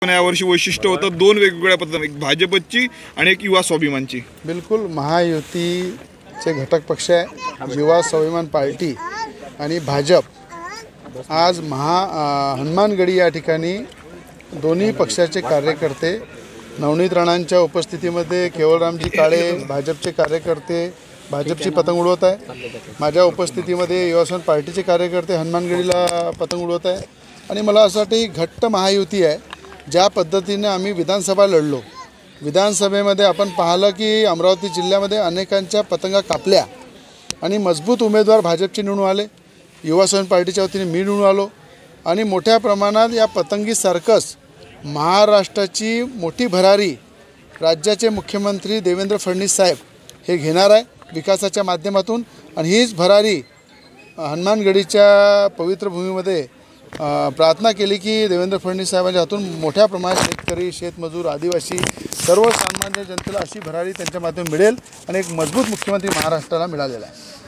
पण यावर्षी वैशिष्ट्य होतं दोन वेगवेगळ्या पद्धती, एक भाजपची आणि एक युवा स्वाभिमानची. बिलकुल महायुतीचे घटक पक्ष आहे युवा स्वाभिमान पार्टी आणि भाजप. आज हनुमानगडी या ठिकाणी दोन्ही पक्षाचे कार्यकर्ते नवनीत राणांच्या उपस्थितीमध्ये केवलरामजी काळे भाजपचे कार्यकर्ते भाजपची पतंग उडवत आहे. माझ्या उपस्थितीमध्ये युवा स्वाभिमान पार्टीचे कार्यकर्ते हनुमानगडीला पतंग उडवत आहे. आणि मला असं वाटतं ही घट्ट महायुती आहे. ज्या पद्धतीने आम्ही विधानसभा लढलो, विधानसभेमध्ये आपण पाहिलं की अमरावती जिल्ह्यामध्ये अनेकांच्या पतंगा कापल्या आणि मजबूत उमेदवार भाजपचे निवडून आले. युवा स्वाभिमान पार्टीच्या वतीने मी निवडून आलो आणि मोठ्या प्रमाणात या पतंगी सर्कस महाराष्ट्राची मोठी भरारी राज्याचे मुख्यमंत्री देवेंद्र फडणवीस साहेब हे घेणार आहे विकासाच्या माध्यमातून. आणि हीच भरारी हनुमानगडीच्या पवित्र भूमीमध्ये प्रार्थना केली की देवेंद्र फडणवीस साहेबांच्या हातून मोठ्या प्रमाणात शेतकरी शेतमजूर आदिवासी सर्वसामान्य जनतेला अशी भरारी त्यांच्या माध्यमातून मिळेल आणि एक मजबूत मुख्यमंत्री महाराष्ट्राला मिळालेला आहे.